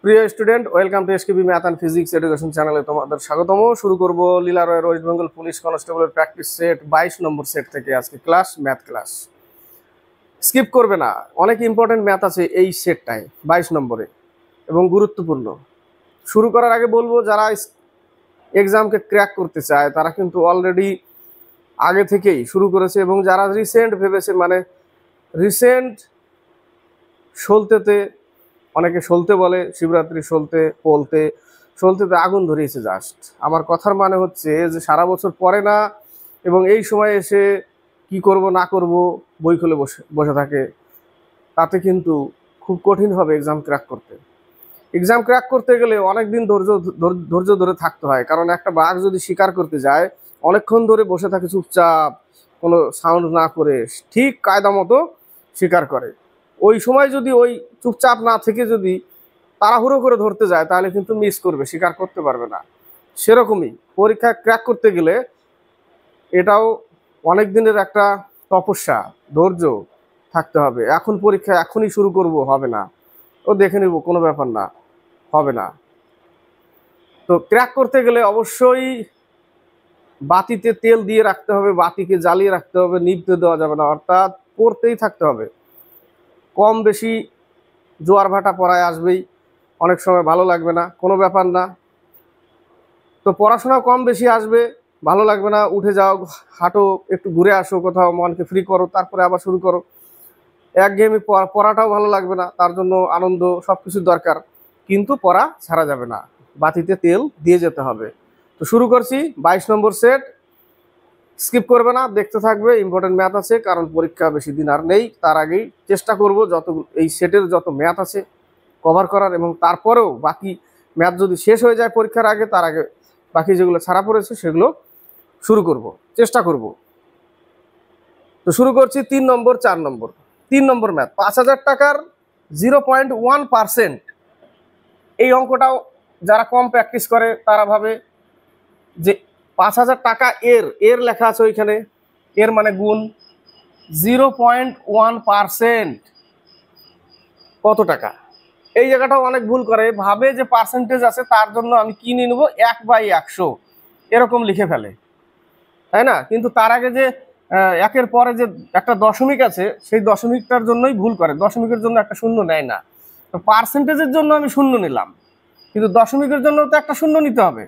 প্রিয় student, welcome to SKB math and physics education চ্যানেলে তোমাদের স্বাগতম। শুরু করব লীলা রয়ের ওয়েস্ট বেঙ্গল পুলিশ কনস্টেবলের প্র্যাকটিস সেট 22 নম্বর সেট থেকে আজকে ক্লাস, ম্যাথ ক্লাস। স্কিপ করবে না, অনেক ইম্পর্টেন্ট ম্যাথ আছে এই সেটটায় 22 নম্বরে এবং গুরুত্বপূর্ণ। শুরু করার আগে বলবো, যারা এক্সামকে ক্র্যাক করতে চায় তারা কিন্তু অলরেডি আগে থেকেই শুরু করেছে, এবং যারা রিসেন্ট ভেবেছে, মানে রিসেন্ট সলতেতে, অনেকে সলতে বলে, শিবরাত্রি সলতে, সলতেতে আগুন ধরিয়েছে জাস্ট। আমার কথার মানে হচ্ছে যে সারা বছর পড়ে না এবং এই সময় এসে কি করব না করব বই খুলে বসে থাকে, তাতে কিন্তু খুব কঠিন হবে এক্সাম ক্র্যাক করতে। এক্সাম ক্র্যাক করতে গেলে অনেক দিন ধৈর্য ধরে থাকতে হয়, কারণ একটা বাঘ যদি শিকার করতে যায় অনেকক্ষণ ধরে বসে থাকে চুপচাপ, কোনো সাউন্ড না করে ঠিক কায়দা মতো শিকার করে। ওই সময় যদি ওই চুপচাপ না থেকে যদি তাড়াহুড়ো করে ধরতে যায় তাহলে কিন্তু মিস করবে, শিকার করতে পারবে না। সেরকমই পরীক্ষা ক্র্যাক করতে গেলে এটাও অনেক দিনের একটা তপস্যা, ধৈর্য থাকতে হবে। এখন পরীক্ষা এখনই শুরু করব হবে না, ও দেখে নিব, কোনো ব্যাপার না, হবে না। তো ক্র্যাক করতে গেলে অবশ্যই বাতিতে তেল দিয়ে রাখতে হবে, বাতিকে জ্বালিয়ে রাখতে হবে, নিভতে দেওয়া যাবে না, অর্থাৎ পড়তেই থাকতে হবে। কম বেশি জোয়ার ভাটা পড়ায় আসবেই, অনেক সময় ভালো লাগবে না, কোনো ব্যাপার না। তো পড়াশোনা কম বেশি আসবে, ভালো লাগবে না, উঠে যাও, হাঁটো, একটু ঘুরে আসো কোথাও, মনকে ফ্রি করো, তারপরে আবার শুরু করো। একঘেয়েমি পড়াটাও ভালো লাগবে না, তার জন্য আনন্দ, সব কিছুর দরকার, কিন্তু পড়া ছাড়া যাবে না, বাতিতে তেল দিয়ে যেতে হবে। তো শুরু করছি 22 নম্বর সেট। স্কিপ করবে না, দেখতে থাকবে, ইম্পর্টেন্ট ম্যাথ আছে, কারণ পরীক্ষা বেশি দিন আর নেই। তার আগেই চেষ্টা করব যত এই সেটের যত ম্যাথ আছে কভার করার, এবং তারপরেও বাকি ম্যাথ যদি শেষ হয়ে যায় পরীক্ষার আগে, তার আগে বাকি যেগুলো ছাড়া পড়েছে সেগুলো শুরু করব, চেষ্টা করব। তো শুরু করছি 3 নম্বর 4 নম্বর। 3 নম্বর ম্যাথ, 5000 টাকার 0.1%। এই অঙ্কটাও যারা কম প্র্যাকটিস করে তারা ভাবে যে 5000 টাকা এর লেখা আছে ওইখানে, এর মানে গুণ 0.1% কত টাকা। এই জায়গাটাও অনেক ভুল করে, ভাবে যে পার্সেন্টেজ আছে তার জন্য আমি কি নিয়ে নেবো 1/100 এরকম লিখে ফেলে, তাই না? কিন্তু তার আগে যে একের পরে যে একটা দশমিক আছে সেই দশমিকটার জন্যই ভুল করে, দশমিকের জন্য একটা শূন্য নেয় না। তো পার্সেন্টেজের জন্য আমি শূন্য নিলাম, কিন্তু দশমিকের জন্য তো একটা শূন্য নিতে হবে,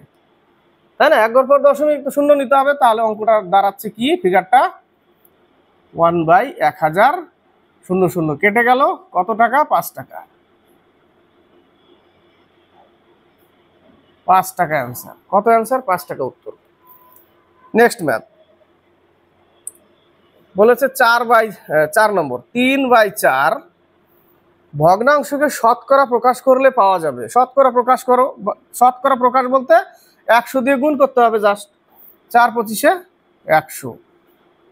তাই না? একবার পর দশমিক তো শূন্য নিতে হবে, তাহলে অঙ্কটা দাঁড়াচ্ছে কি, ফিগারটা 1/1000, 0 কেটে গেল, কত টাকা? 5 টাকা। 5 টাকা অ্যান্সার। কত অ্যান্সার? 5 টাকা উত্তর। নেক্সট ম্যাথ বলেছে 4 নম্বর, 3/4 ভগ্নাংশকে শতকরা প্রকাশ করলে পাওয়া যাবে। শতকরা প্রকাশ করো, শতকরা প্রকাশ বলতে 100 দিয়ে গুণ করতে হবে জাস্ট। 4 পঁচিশে 100,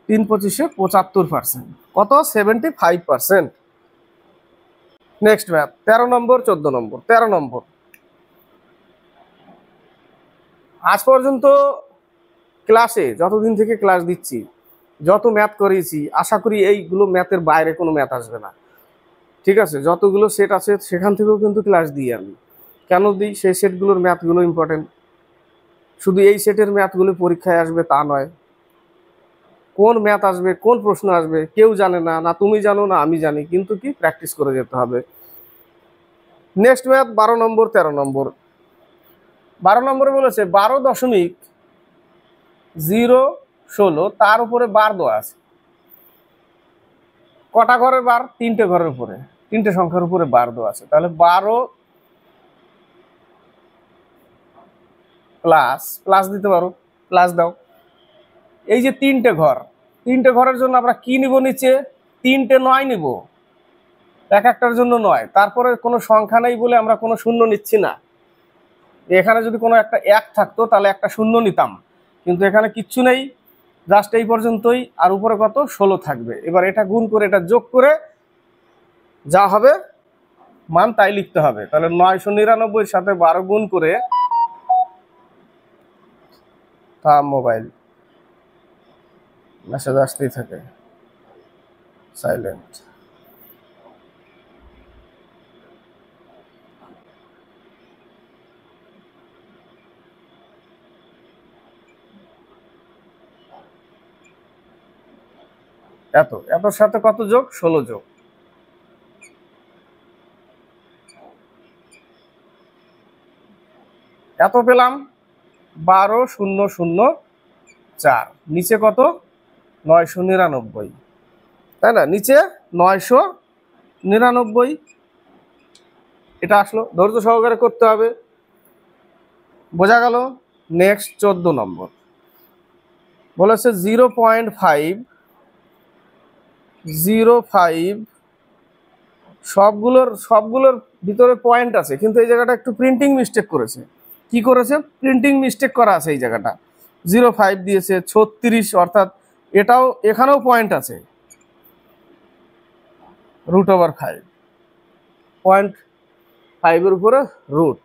3 পঁচিশে 75%, কত? 75%। নেক্সট ম্যাথ 13 নম্বর 14 নম্বর। 13 নম্বর, আজ পর্যন্ত ক্লাসে যতদিন থেকে ক্লাস দিচ্ছি, যত ম্যাথ করিয়েছি, আশা করি এইগুলো ম্যাথের বাইরে কোনো ম্যাথ আসবে না, ঠিক আছে? যতগুলো সেট আছে সেখান থেকেও কিন্তু ক্লাস দিই আমি। কেন দিই? সেই সেটগুলোর ম্যাথগুলো ইম্পর্টেন্ট। শুধু এই সেটের ম্যাথগুলো পরীক্ষায় আসবে তা নয়, কোন ম্যাথ আসবে, কোন প্রশ্ন আসবে কেউ জানে না, না তুমি জানো না আমি জানি, কিন্তু কি প্র্যাকটিস করে যেতে হবে। নেক্সট ম্যাথ 12 নম্বর 13 নম্বর। 12 নম্বরে বলেছে 12.016, তার উপরে বার দেওয়া আছে। কটা ঘরের বার? 3টে ঘরের উপরে, 3টে সংখ্যার উপরে বার দেওয়া আছে। তাহলে 12 প্লাস দিতে পারো, প্লাস দাও। এই যে 3টে ঘর, 3টে ঘরের জন্য আমরা কি নিব? নিচে 3টে 9 নিব, এক একটার জন্য 9। তারপরে কোনো সংখ্যা নেই বলে আমরা কোনো শূন্য নিচ্ছি না। এখানে যদি কোনো একটা 1 থাকতো তাহলে একটা শূন্য নিতাম, কিন্তু এখানে কিচ্ছু নেই, জাস্ট এই পর্যন্তই। আর উপরে কত? 16 থাকবে। এবার এটা গুণ করে, এটা যোগ করে যা হবে মান তাই লিখতে হবে। তাহলে 999 সাথে 12 গুণ করে, মোবাইল মেসেজ আসতেই থাকে, সাইলেন্ট। এত, এতর সাথে কত যোগ? 16 যোগ। এত পেলাম 12004। নিচে কত? 999, তাই না? নিচে 999, এটা আসলো। ধৈর্য সহকারে করতে হবে, বোঝা গেল? নেক্সট 14 নম্বর বলেছে 0.505, সবগুলোর ভিতরে পয়েন্ট আছে, কিন্তু এই জায়গাটা একটু প্রিন্টিং মিস্টেক করেছে। কি করেছে? প্রিন্টিং মিস্টেক করা আছে এই জায়গাটা। 0.5 দিয়েছে 36, অর্থাৎ এটাও, এখানেও পয়েন্ট আছে, √5, 0.5 উপরে রুট।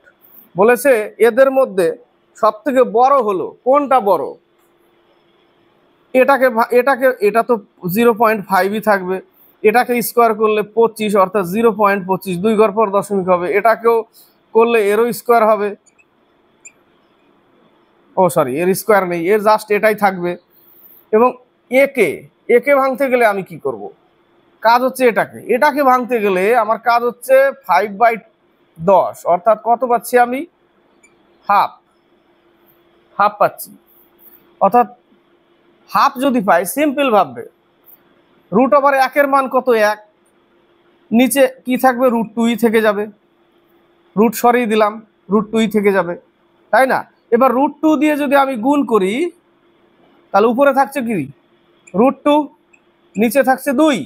বলেছে এদের মধ্যে সব থেকে বড় হলো কোনটা? বড়, এটা তো 0.5ই থাকবে। এটাকে স্কোয়ার করলে 25, অর্থাৎ 0.25, 2 ঘর পর দশমিক হবে। এটাকেও করলে এরও স্কোয়ার হবে, ও সরি, এর স্কোয়ার নেই, এর জাস্ট এটাই থাকবে। এবং একে ভাঙতে গেলে আমি কি করব? কাজ হচ্ছে এটাকে ভাঙতে গেলে আমার কাজ হচ্ছে 5/10, অর্থাৎ কত পাচ্ছি আমি? হাফ পাচ্ছি। অর্থাৎ হাফ যদি পাই, সিম্পল ভাববে, √1 মান কত? 1। নিচে কি থাকবে? √2 থেকে যাবে, রুট সরিয়ে দিলাম, √2 থেকে যাবে, তাই না? এবার √2 দিয়ে যদি আমি গুণ করি, তাহলে উপরে থাকছে কি? √2, নিচে থাকছে 2,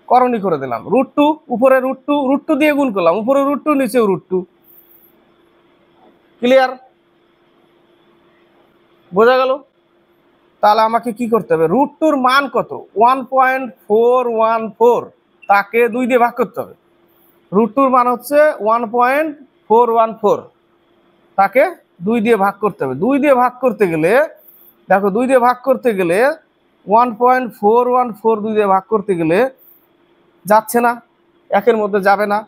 করণী করে দিলাম। √2 উপরে √2 দিয়ে গুণ করলাম, উপরে √2, নিচেও √2। ক্লিয়ার? বোঝা গেল? তাহলে আমাকে কি করতে হবে? √2 মান কত? 1.414, তাকে 2 দিয়ে ভাগ করতে হবে। √2 মান হচ্ছে 1.414, তাকে 2 দিয়ে ভাগ করতে হবে। 2 দিয়ে ভাগ করতে গেলে দেখো, 2 দিয়ে ভাগ করতে গেলে 1.414 2 দিয়ে ভাগ করতে গেলে যাচ্ছে না, একের মধ্যে যাবে না।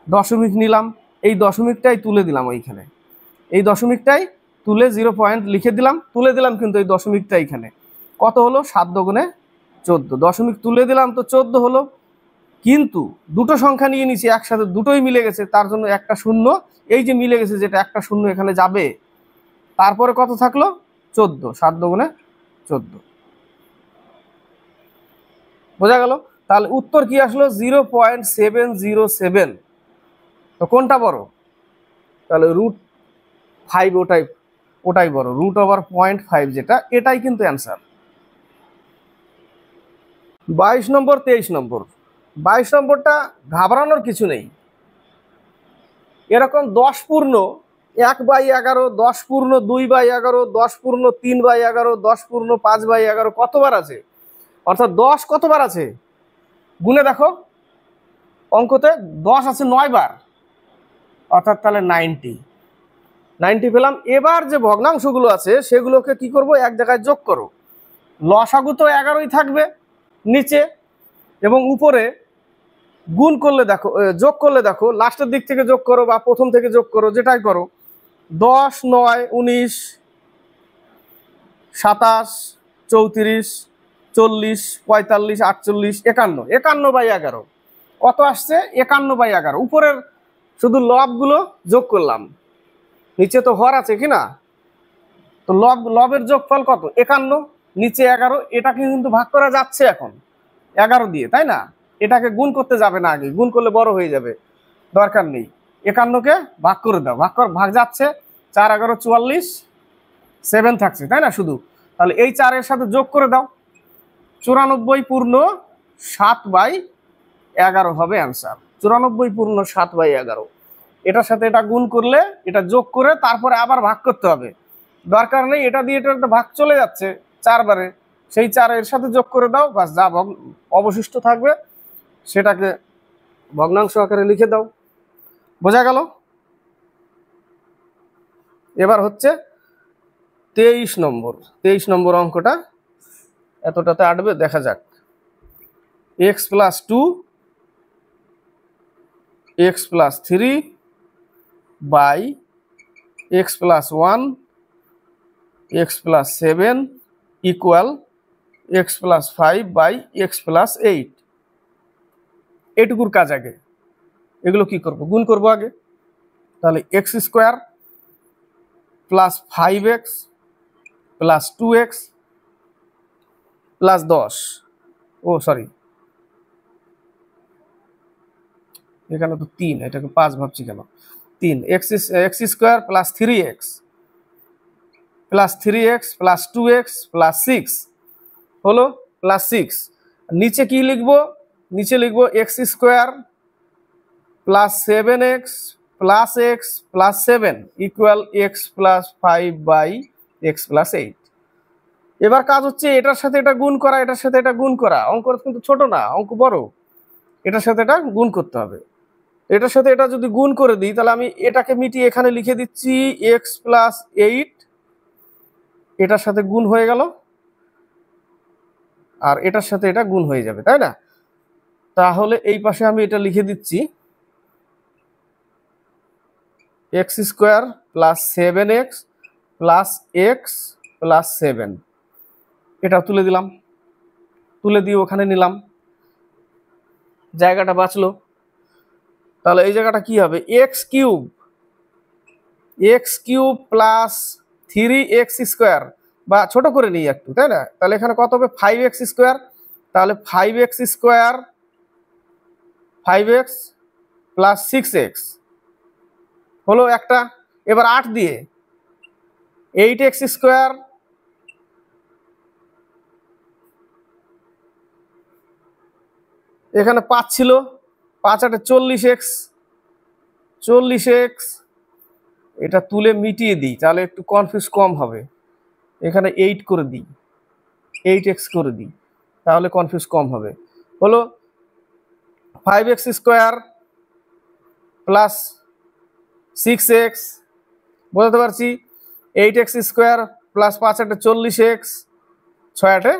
দশমিক নিলাম, এই দশমিকটাই তুলে দিলাম ওইখানে, এই দশমিকটাই তুলে 0 পয়েন্ট লিখে দিলাম, তুলে দিলাম, কিন্তু এই দশমিকটা এখানে কত হলো? 7 দুগুণে 14, দশমিক তুলে দিলাম তো 14 হলো। কিন্তু দুটো সংখ্যা নিয়ে নিছি একসাথে, দুটোই মিলে গেছে, তার জন্য একটা শূন্য, এই যে মিলে গেছে যেটা, একটা শূন্য এখানে যাবে। তারপরে কত থাকলো? 14, 7 দুগুণে 14। বোঝা গেল? তাহলে উত্তর কি আসলো? 0.707। তো কোনটা বড়? তাহলে √5, ওটাই বড়, √0.5 যেটা, এটাই কিন্তু অ্যান্সার। 22 নম্বর, 23 নম্বর। 22 নম্বরটা ঘাবড়ানোর কিছু নেই। এরকম 10 পূর্ণ 1/11, 10 পূর্ণ 2/11, 10 পূর্ণ 3/11, 10 পূর্ণ 5/11 কতবার আছে? অর্থাৎ 10 কতবার আছে? গুনে দেখো, অঙ্কতে 10 আছে 9 বার, অর্থাৎ তাহলে 90 পেলাম। এবার যে ভগ্নাংশগুলো আছে সেগুলোকে কি করব? এক জায়গায় যোগ করো। লসাগু তো 11ই থাকবে নিচে, এবং উপরে গুণ করলে দেখো, যোগ করলে দেখো, লাস্টের দিক থেকে যোগ করো বা প্রথম থেকে যোগ করো, যেটাই করো। 10, 9, 19, 27, 34, 40, 45, 48, 51, 51/11 কত আসছে? 51/11। উপরের শুধু লবগুলো যোগ করলাম, নিচে তো হর আছে কি না? তো লবের যোগফল কত? 51, নিচে 11, এটাকে কিন্তু ভাগ করা যাচ্ছে এখন 11 দিয়ে, তাই না? এটাকে গুণ করতে যাবে না, আগে গুণ করলে বড় হয়ে যাবে, দরকার নেই। 51কে ভাগ করে দাও, ভাগ যাচ্ছে, 4, 11, 44, 7 থাকছে, তাই না শুধু? তাহলে এই 4-এর সাথে যোগ করে দাও, 94 পূর্ণ 7/11 হবে অ্যান্সার। 94 পূর্ণ 7/11, এটার সাথে এটা গুণ করলে, এটা যোগ করে তারপরে আবার ভাগ করতে হবে, দরকার নেই। এটা দিয়ে এটা ভাগ চলে যাচ্ছে 4 বারে, সেই 4-এর সাথে যোগ করে দাও, বাস, যা অবশিষ্ট থাকবে সেটাকে ভগ্নাংশ আকারে লিখে দাও। বোঝা গেল? এবার হচ্ছে 23 নম্বর। 23 নম্বর অঙ্কটা এতটাতে আটবে, দেখা যাক। x + 2 x + 3 / x + 1 x plus 7 equal x plus 5 by x plus 8। এটুকুর কাজ আগে। এগুলো কি করব? গুণ করব আগে। তাহলে x square plus 5x plus 2x plus 10, oh sorry এখানে তো 3, এটাকে 5 ভাবছি কেন? 3 x square plus 3x plus 3x plus 2x plus 6 হলো প্লাস 6। নিচে কি লিখবো? নিচে লিখবো x square plus 7x plus x plus 7 equal x plus 5 by x plus 8। এবার কাজ হচ্ছে এটার সাথে এটা গুণ করা, এটার সাথে এটা গুণ করা। অঙ্ক কিন্তু ছোট না, অঙ্ক বড়। এটার সাথে এটা গুণ করতে হবে। এটার সাথে এটা যদি গুণ করে দিই তাহলে আমি এটাকে মিটিয়ে এখানে লিখে দিচ্ছি এক্স প্লাস 8, এটার সাথে গুণ হয়ে গেল, আর এটার সাথে এটা গুণ হয়ে যাবে, তাই না? তাহলে এই পাশে আমি এটা লিখে দিচ্ছি x square plus 7x plus x plus 7, এটা তুলে দিলাম। তুলে দিয়ে ওখানে নিলাম, জায়গাটা বাঁচলো। তাহলে এই জায়গাটা কি হবে? X cube plus 3x square, বা ছোট করে নিই একটু, তাই না? তাহলে এখানে কত হবে? 5x square. তাহলে 5x square 5x plus 6x হলো একটা। এবার 8 দিয়ে 8x স্কোয়ার এখানে 5 ছিল, 5 8 40x, 40x। এটা তুলে মিটিয়ে দিই তাহলে একটু কনফিউজ কম হবে। এখানে 8 করে দিই, 8x করে দিই, তাহলে কনফিউজ কম হবে। হলো 5x স্কোয়ার প্লাস 6x, বোঝাতে পারছি? 8x square plus 5 8 40x, 6 8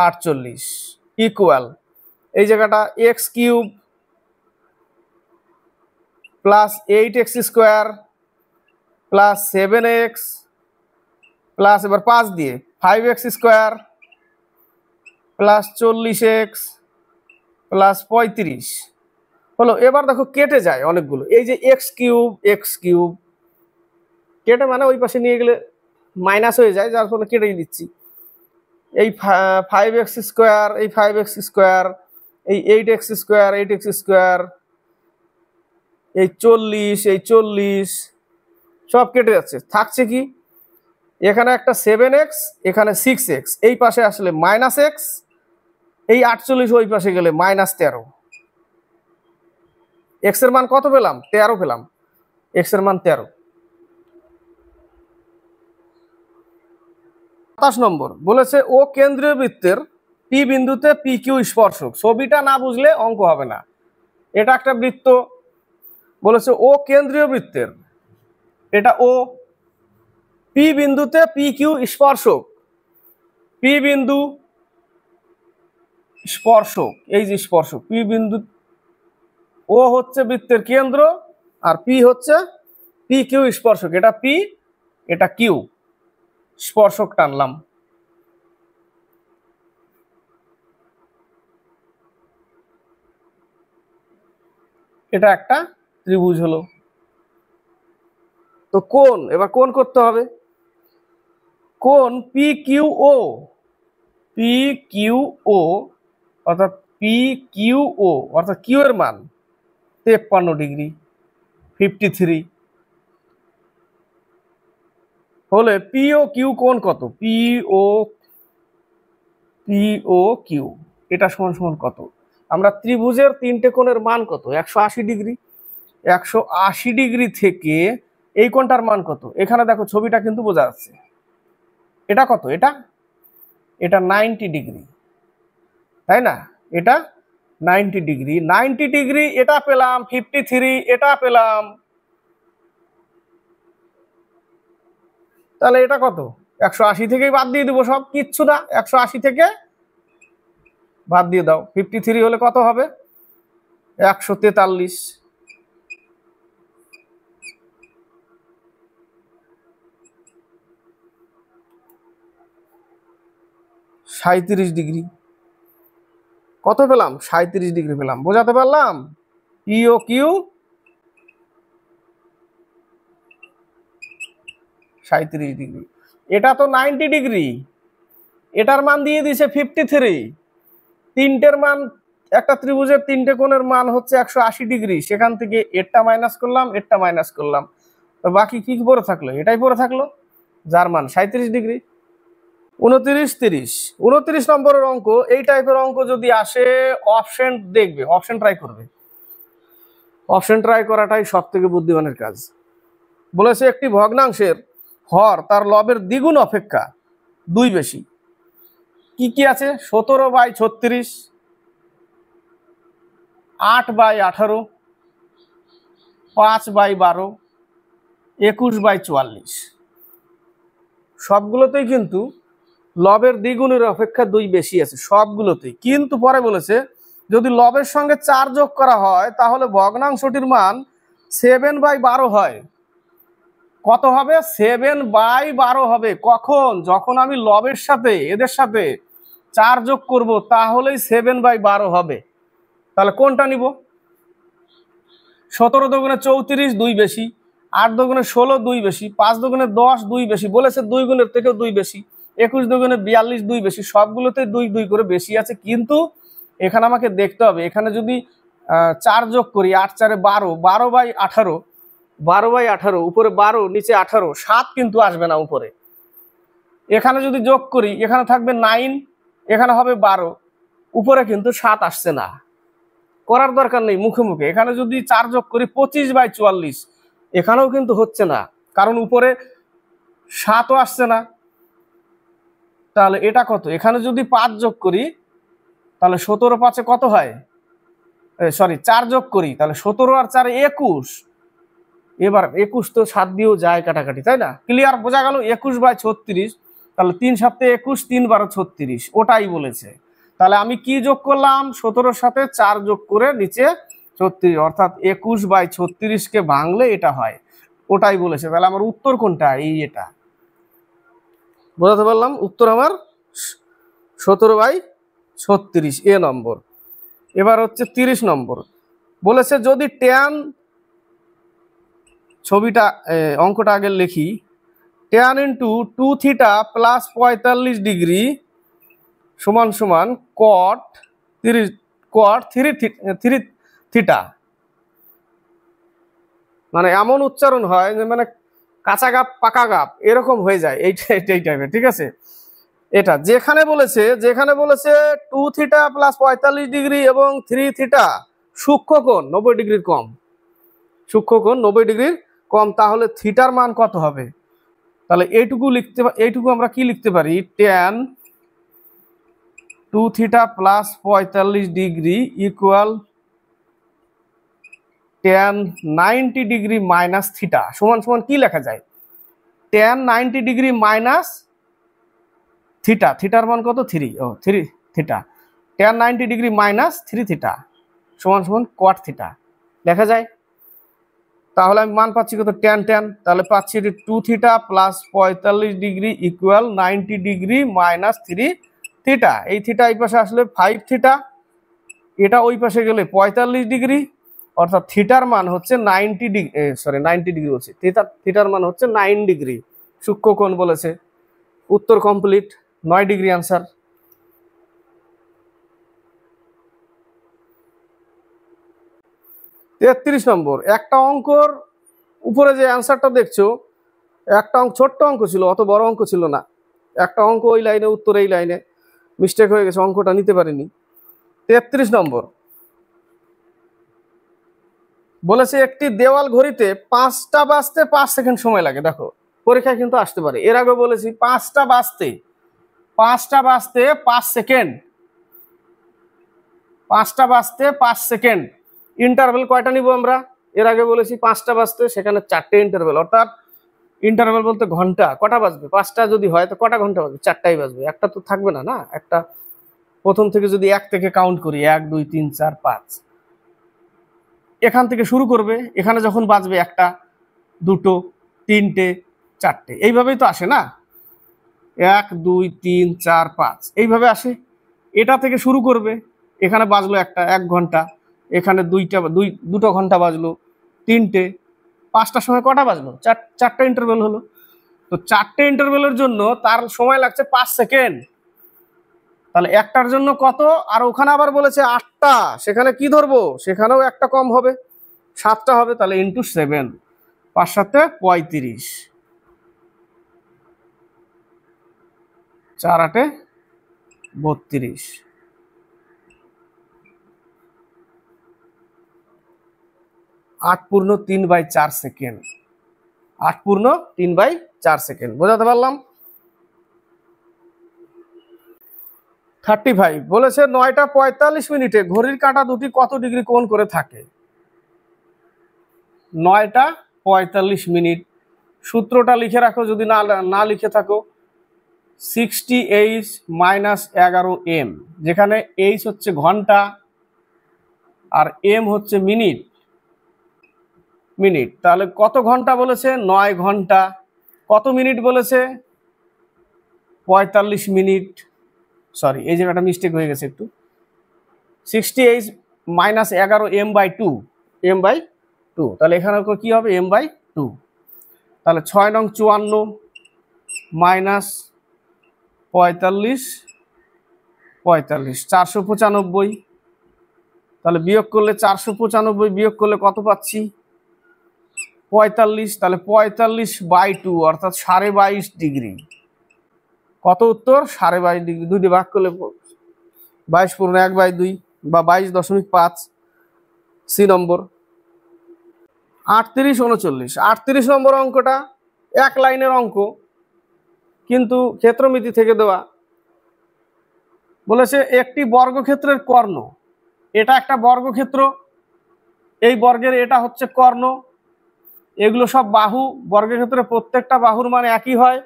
48 equal এই জায়গাটা x cube plus 8x square plus 7x plus এবার 5 দিয়ে 5x square plus 40x plus 35 হলো। এবার দেখো কেটে যায় অনেকগুলো, এই যে এক্স কিউব কেটে মানে ওই পাশে নিয়ে গেলে মাইনাস হয়ে যায়, যার ফলে কেটেই দিচ্ছি। এই 5x স্কোয়ার, এই 5x স্কোয়ার, এই 8x স্কোয়ার, 8x স্কোয়ার, এই 40, এই 40 সব কেটে যাচ্ছে। থাকছে কি? এখানে একটা 7x, এখানে 6x, এই পাশে আসলে মাইনাস এক্স, এই 48 ওই পাশে গেলে মাইনাস 13। এক্স এর মান কত পেলাম? 13 পেলাম। এক্স এর মান 13। 27 নম্বর বলেছে ও কেন্দ্রীয় বৃত্তের পি বিন্দুতে পি কিউ স্পর্শক। ছবিটা না বুঝলে অঙ্ক হবে না। এটা একটা বৃত্ত, বলেছে ও কেন্দ্রীয় বৃত্তের, এটা ও, পি বিন্দুতে পি কিউ স্পর্শক। পি বিন্দু স্পর্শক, এই যে স্পর্শক পি বিন্দু, ও হচ্ছে বৃত্তের কেন্দ্র আর পি হচ্ছে পি কিউ স্পর্শক। এটা পি, এটা কিউ, স্পর্শক টানলাম। এটা একটা ত্রিভুজ হলো। তো কোণ, এবার কোণ করতে হবে। কোণ পি কিউ ও, পি কিউ ও অর্থাৎ পি কিউ ও অর্থাৎ কিউ এর মান 53 ডিগ্রি, 53 হলে পি ও কিউ কোণ কত? পি ও কিউ এটা সমান সমান কত? আমরা ত্রিভুজের তিনটে কোণের মান কত? 180 ডিগ্রি। 180 ডিগ্রি থেকে এই কোণটার মান কত? এখানে দেখো ছবিটা কিন্তু বোঝা যাচ্ছে। এটা কত? এটা 90 ডিগ্রি, তাই না? এটা 90 ডিগ্রি। 90 ডিগ্রি এটা পেলাম, 53 এটা পেলাম। তাহলে এটা কত? 180 থেকেই বাদ দিয়ে দিব, সব কিচ্ছু না। 180 থেকে বাদ দিয়ে দাও, 53 হলে কত হবে? 143। 37 ডিগ্রি। কত পেলাম? 37 ডিগ্রি পেলাম। বোঝাতে পারলাম? পিও কিউ 37 ডিগ্রি। এটা তো 90 ডিগ্রি, এটার মান দিয়ে দিছে 53। তিনটের মান, একটা ত্রিভুজের তিনটে কোণের মান হচ্ছে 180 ডিগ্রি। সেখান থেকে এরটা মাইনাস করলাম, এরটা মাইনাস করলাম, তো বাকি কি পড়ে থাকলো? এটাই পড়ে থাকলো, যার মান 37 ডিগ্রি। 29, 30, 29 নম্বরের অঙ্ক। এই টাইপের অঙ্ক যদি আসে অপশন দেখবে, অপশন ট্রাই করবে। অপশন ট্রাই করাটাই সব থেকে বুদ্ধিমানের কাজ। বলেছে একটি ভগ্নাংশের হর তার লবের দ্বিগুণ অপেক্ষা 2 বেশি। কি কি আছে? 17/36, 8/18, 5/12, 21/44। সবগুলোতেই কিন্তু লবের দ্বিগুণের অপেক্ষা 2 বেশি আছে, সবগুলোতেই। কিন্তু পরে বলেছে যদি লবের সঙ্গে 4 যোগ করা হয় তাহলে ভগ্নাংশটির মান 7/12 হয়। কত হবে? 7/12 হবে। কখন? যখন আমি লবের সাথে এদের সাথে 4 যোগ করব, তাহলেই 7/12 হবে। তাহলে কোনটা নিব? 17 দুগুণে 34, 2 বেশি। 8 দুগুণে 16, 2 বেশি। 5 দুগুণে 10, 2 বেশি। বলেছে 2 গুণের থেকেও 2 বেশি। 21 দুগুণে 42, 2 বেশি। সবগুলোতে 2 2 করে বেশি আছে। কিন্তু এখানে আমাকে দেখতে হবে, এখানে যদি 4 যোগ করি, 8 4 12, 12/18, 12/18, উপরে 12, নিচে 18, 7 কিন্তু আসবে না উপরে। এখানে যদি যোগ করি, এখানে থাকবে 9, এখানে হবে 12, উপরে কিন্তু 7 আসছে না। করার দরকার নেই, মুখে মুখে। এখানে যদি 4 যোগ করি 25/44, এখানেও কিন্তু হচ্ছে না, কারণ উপরে 7ও আসছে না। তাহলে এটা কত? এখানে যদি 5 যোগ করি তাহলে 17 5 কত হয়? সরি, 4 যোগ করি তাহলে 17 আর 4 21। এবার 21 তো 7 দিয়েও যায় কাটাকাটি, তাই না? ক্লিয়ার? বোঝা গেল? 21/36, তাহলে 3 7 21, 3 12 36, ওটাই বলেছে। তাহলে আমি কি যোগ করলাম? 17-র সাথে 4 যোগ করে নিচে 36, অর্থাৎ 21/36কে ভাঙলে এটা হয়, ওটাই বলেছে। তাহলে আমার উত্তর কোনটা? এটা। বোঝাতে পারলাম? উত্তর আমার 17/36, এ নম্বর। এবার হচ্ছে 30 নম্বর। বলেছে যদি ট্যান, ছবিটা অঙ্কটা আগে লিখি, tan into 2 theta plus 45 degree সমান সমান cot 3 থিটা। মানে এমন উচ্চারণ হয় যে মানে কাঁচা গাপ পাকা গাপ এরকম হয়ে যায়, এই টাইপের। ঠিক আছে? এটা যেখানে বলেছে 2 থিটা প্লাস 45 ডিগ্রি এবং 3 থিটা সূক্ষ্মকোণ 90 ডিগ্রির কম, সূক্ষ্মকোণ 90 ডিগ্রির কম, তাহলে থিটার মান কত হবে? তাহলে এইটুকু আমরা কি লিখতে পারি? tan 2 theta plus 45 degree equal tan 90 degree minus theta সমান সমান কি লেখা যায়? tan 90 ডিগ্রি মাইনাস থিটা, থিটার মান কত? 3 theta. tan 90 degree minus 3 theta সমান সমান cot থিটা লেখা যায়। তাহলে আমি মান পাচ্ছি কত? tan, তাহলে পাচ্ছি 2 theta plus 45 degree equal 90 degree minus 3 theta. এই থিটা এই পাশে আসলে 5 থিটা, এটা ওই পাশে গেলে 45 ডিগ্রি, অর্থাৎ থিটার মান হচ্ছে 90 ডিগ্রি, সরি 90 ডিগ্রি বলছি, থিটার মান হচ্ছে 9 ডিগ্রি। সূক্ষ্মকোণ বলেছে। উত্তর কমপ্লিট, 9 ডিগ্রি আনসার। 33 নম্বর। একটা অঙ্কর উপরে যে অ্যান্সারটা দেখছো, একটা অঙ্ক ছোট্ট অঙ্ক ছিল, অত বড় অঙ্ক ছিল না। একটা অঙ্ক ওই লাইনে, উত্তর এই লাইনে, মিস্টেক হয়ে গেছে, অঙ্কটা নিতে পারিনি। 33 নম্বর। বলেছে একটি দেওয়াল ঘড়িতে 5টা বাজতে 5 সেকেন্ড সময় লাগে। দেখো, পরীক্ষায় কিন্তু আসতে পারে। এর আগে বলেছি 5টা বাজতে 5 সেকেন্ড, 5টা বাজতে 5 সেকেন্ড। ইন্টারভেল কয়টা নিব আমরা? এর আগে বলেছি 5টা বাজতে, সেখানে 4টে ইন্টারভেল, অর্থাৎ ইন্টারভেল বলতে ঘন্টা। কটা বাজবে? 5টা যদি হয় তো কটা ঘন্টা বাজবে? 4টাই বাজবে, একটা তো থাকবে না। না, একটা প্রথম থেকে যদি 1 থেকে কাউন্ট করি, 1 2 3 4 5, এখান থেকে শুরু করবে। এখানে যখন বাজবে 1টা 2টো 3টে 4টে, এইভাবেই তো আসে না? 1 2 3 4 5 এইভাবে আসে। এটা থেকে শুরু করবে, এখানে বাজলো একটা 1 ঘন্টা, এখানে দুটো ঘন্টা বাজলো, 3টে, 5টার সময় কটা বাজলো, 4টে ইন্টারভেল হলো। তো 4টে ইন্টারভেলের জন্য তার সময় লাগছে 5 সেকেন্ড। তাহলে একটার জন্য কত, আর ওখানে আবার বলেছে 8টা, সেখানে কি ধরবো, সেখানেও একটা কম হবে, 7টা হবে। তাহলে ইন্টু 7, 5 7 35, 4 8 32, 8 পূর্ণ 3/4 সেকেন্ড, 8 পূর্ণ 3/4 সেকেন্ড। বোঝাতে পারলাম? 35 বলেছে 9টা 45 মিনিটে ঘড়ির কাঁটা দুটি কত ডিগ্রি কোণ করে থাকে। 9টা 45 মিনিট, সূত্রটা লিখে রাখো যদি না লিখে থাকো। 60h - 11m, যেখানে h হচ্ছে ঘন্টা আর m হচ্ছে মিনিট। তাহলে কত ঘন্টা বলেছে, 9 ঘন্টা। কত মিনিট বলেছে, 45 মিনিট। সরি, এই জায়গাটা মিস্টেক হয়ে গেছে একটু। 60h - 11m/2, m/2, তাহলে এখানে কি হবে, m/2। তাহলে 6 নং 54 মাইনাস 45, 495। তাহলে বিয়োগ করলে 495 বিয়োগ করলে কত পাচ্ছি, 45। তাহলে 45/2 অর্থাৎ 22.5 ডিগ্রি। কত উত্তর, 22.5 ডিগ্রি। 2 দিয়ে ভাগ করলে 22 পূর্ণ 1/2 বা 22.5। সি নম্বর। 38 39, 38 নম্বর অঙ্কটা এক লাইনের অঙ্ক, কিন্তু ক্ষেত্রমিতি থেকে দেওয়া। বলেছে একটি বর্গক্ষেত্রের কর্ণ, এটা একটা বর্গক্ষেত্র, এই বর্গের এটা হচ্ছে কর্ণ, এগুলো সব বাহু। বর্গক্ষেত্রের প্রত্যেকটা বাহুর মান একই হয়।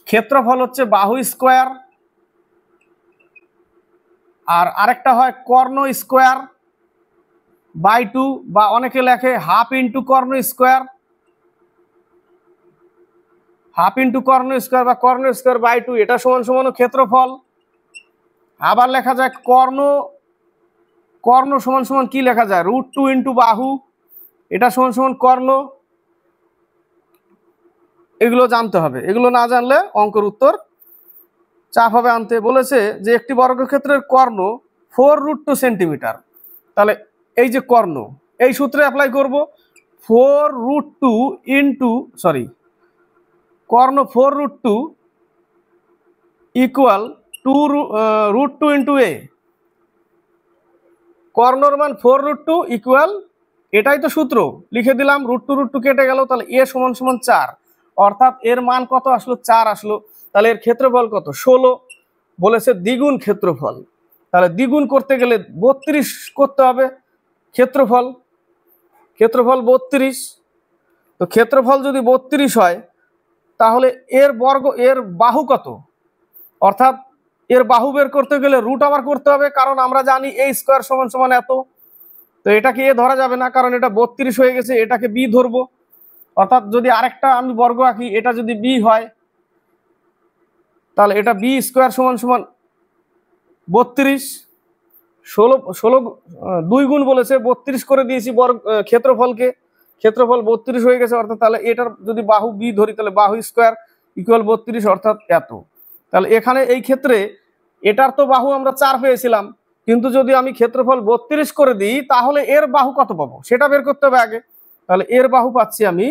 ক্ষেত্রফল হচ্ছে বাহু স্কোয়ার, আর আরেকটা হয় কর্ণ স্কোয়ার বাই 2, বা অনেকে লেখে হাফ ইন্টু কর্ণ স্কোয়ার, বা কর্ণ স্কোয়ার বাই 2, এটা সমান সমান ক্ষেত্রফল। আবার লেখা যায় কর্ণ সমান সমান কি লেখা যায়, √2 ইন্টু বাহু, এটা সমান সমান কর্ণ। এগুলো জানতে হবে, এগুলো না জানলে অঙ্কের উত্তর চাপ হবে আনতে। বলেছে যে একটি বর্গক্ষেত্রের কর্ণ 4√2 সেন্টিমিটার। তাহলে এই যে কর্ণ, এই সূত্রে অ্যাপ্লাই করব। 4√2 ইন্টু কর্ণ 4√2 ইকুয়াল √2 ইন্টু এ। কর্ণর মান 4√2 ইকুয়াল, এটাই তো সূত্র, লিখে দিলাম। √2 কেটে গেল, তাহলে এ সমান সমান 4, অর্থাৎ এর মান কত আসলো, 4 আসলো। তাহলে এর ক্ষেত্রফল কত, 16। বলেছে দ্বিগুণ ক্ষেত্রফল, তাহলে দ্বিগুণ করতে গেলে 32 করতে হবে ক্ষেত্রফল। 32। তো ক্ষেত্রফল যদি 32 হয়, তাহলে এর বাহু কত, অর্থাৎ এর বাহু বের করতে গেলে রুট আবার করতে হবে, কারণ আমরা জানি a স্কোয়ার সমান সমান এত। তো এটাকে এ ধরা যাবে না, কারণ এটা 32 হয়ে গেছে, এটাকে বি ধরবো। অর্থাৎ যদি আরেকটা আমি বর্গ আঁকি, এটা যদি বি হয়, তাহলে এটা বি স্কোয়ার সমান সমান 32। 16 2 গুণ বলেছে, 32 করে দিয়েছি ক্ষেত্রফলকে। ক্ষেত্রফল 32 হয়ে গেছে, অর্থাৎ তাহলে এটার যদি বাহু বি ধরি, তাহলে বাহু স্কোয়ার ইকুয়াল 32, অর্থাৎ এত। তাহলে এখানে এই ক্ষেত্রে এটার তো বাহু আমরা 4 পেয়েছিলাম, কিন্তু যদি আমি ক্ষেত্রফল 32 করে দিই, তাহলে এর বাহু কত পাবো সেটা বের করতে হবে আগে। তাহলে এর বাহু পাচ্ছি আমি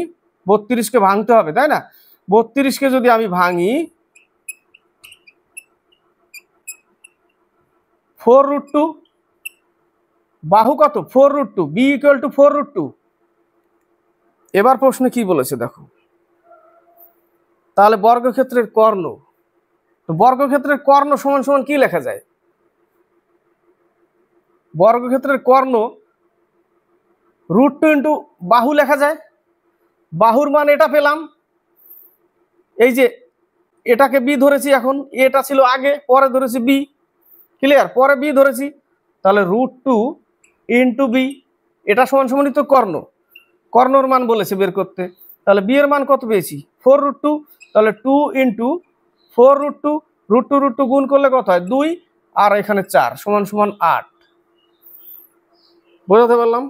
32কে ভাঙতে হবে, তাই না? 32কে যদি আমি ভাঙি, 4√2, বাহু কত, 4√2, বি ইকুয়াল টু 4√2। এবার প্রশ্নে কি বলেছে দেখো। তাহলে বর্গক্ষেত্রের কর্ণ, তো বর্গক্ষেত্রের কর্ণ সমান সমান কি লেখা যায়, বর্গক্ষেত্রের কর্ণ √2 ইন্টু বাহু লেখা যায়। বাহুর মান এটা পেলাম, এই যে এটাকে বি ধরেছি, এখন এটা ছিল আগে, পরে ধরেছি বি, ক্লিয়ার, পরে বি ধরেছি। তাহলে √2 ইন্টু বি, এটা সমান সমানই তো কর্ণ। কর্ণর মান বলেছে বের করতে, তাহলে বি এর মান কত পেয়েছি, 4√2, তাহলে 2 ইন্টু 4√2, √2 গুণ করলে কত হয় 2, আর এখানে 4 সমান সমান 8। বোঝাতে পারলাম?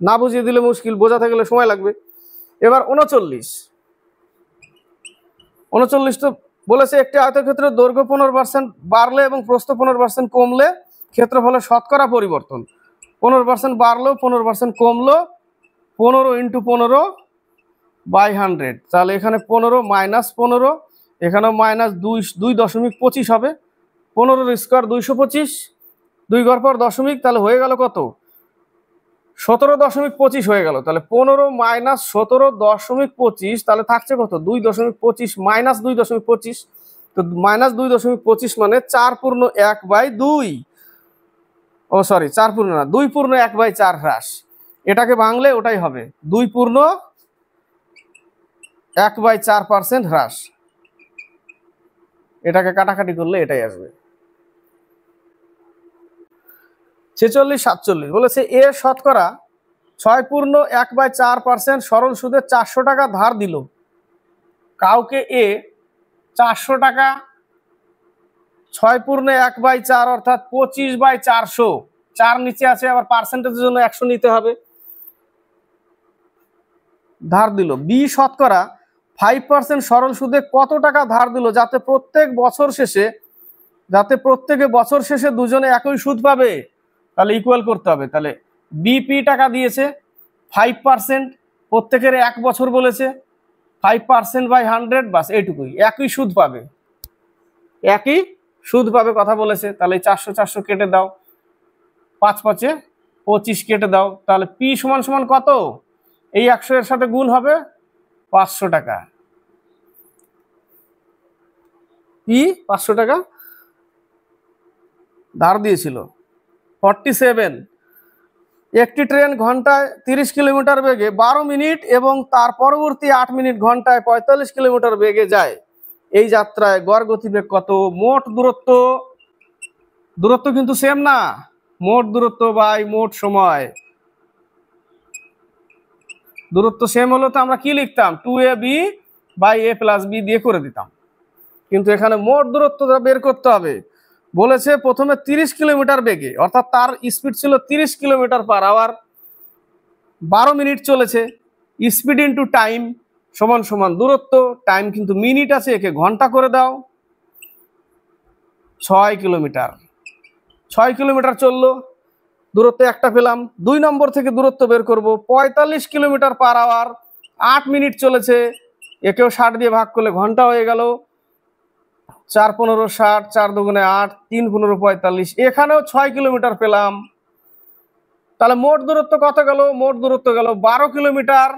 না বুঝিয়ে দিলে মুশকিল, বোঝাতে গেলে সময় লাগবে। এবার 39 তো বলেছে একটি আয়তক্ষেত্রের দৈর্ঘ্য 15% বাড়লে এবং প্রস্থ 15% কমলে ক্ষেত্রফলের শতকরা পরিবর্তন। 15% বাড়লো, 15% কমলো, 15 ইন্টু 15/100, তাহলে এখানে 15 মাইনাস 15, এখানেও মাইনাস 2.25 হবে। 15 স্কোয়ার 225, 2 ঘর পর দশমিক, তাহলে হয়ে গেল কত 17.25 হয়ে গেল। তাহলে 15 মাইনাস 17.25, তাহলে থাকছে কত 2.25 মাইনাস 2.25, তো মাইনাস 2.25 মানে 4/1/2, ও সরি 4 না 2/1/4 হ্রাস। এটাকে ভাঙলে ওটাই হবে 2/1/4% হ্রাস। এটাকে কাটাকাটি করলে এটাই আসবে। 46-47 বলেছে এ শতকরা 6/1/4% সরল সুদে 400 টাকা ধার দিল। কাউকে এ 400 টাকা 6/1/4 অর্থাৎ 25/400, 4 নিচে আছে, আবার পার্সেন্টেজের জন্য 100 নিতে হবে, ধার দিল। বি শতকরা 5% সরল সুদে কত টাকা ধার দিল যাতে প্রত্যেকে বছর শেষে দুজনে একই সুদ পাবে? তাহলে ইকুয়াল করতে হবে। তাহলে বিপি টাকা দিয়েছে 5%, প্রত্যেকের 1 বছর বলেছে, 5%/100, বাস এইটুকুই, একই সুদ পাবে, একই সুদ পাবে কথা বলেছে। তাহলে 400 কেটে দাও, 5×5 = 25 কেটে দাও, তাহলে পি সমান সমান কত? এই 100 এর সাথে গুণ হবে 500 টাকা, পি 500 টাকা ধার দিয়েছিল। 47 একটি ট্রেন ঘন্টায় 30 কিলোমিটার বেগে 12 মিনিট এবং তার পরবর্তী 8 মিনিট ঘন্টায় 45 কিলোমিটার বেগে যায়। এই যাত্রায় গড় গতিবেগ কত? মোট দূরত্ব কিন্তু সেম না, মোট দূরত্ব বাই মোট সময়। দূরত্ব সেম হলো তো আমরা কি লিখতাম 2ab/a+b দিয়ে করে দিতাম, কিন্তু এখানে মোট দূরত্বটা বের করতে হবে। বলেছে প্রথমে 30 কিলোমিটার বেগে, অর্থাৎ তার স্পিড ছিল 30 কিলোমিটার/আওয়ার, 12 মিনিট চলেছে। স্পিড ইন্টু টাইম সমান সমান দূরত্ব, টাইম কিন্তু মিনিট আছে, একে ঘন্টা করে দাও। 6 কিলোমিটার, 6 কিলোমিটার চললো, দূরত্ব একটা পেলাম। 2 নম্বর থেকে দূরত্ব বের করব, 45 কিলোমিটার/আওয়ার, 8 মিনিট চলেছে, একেও 60 দিয়ে ভাগ করলে ঘন্টা হয়ে গেল। 4×15 = 60, 4×2 = 8, 3×15 = 45, এখানেও 6 কিলোমিটার পেলাম। তাহলে মোট দূরত্ব কত গেল? মোট দূরত্ব গেল 12 কিলোমিটার।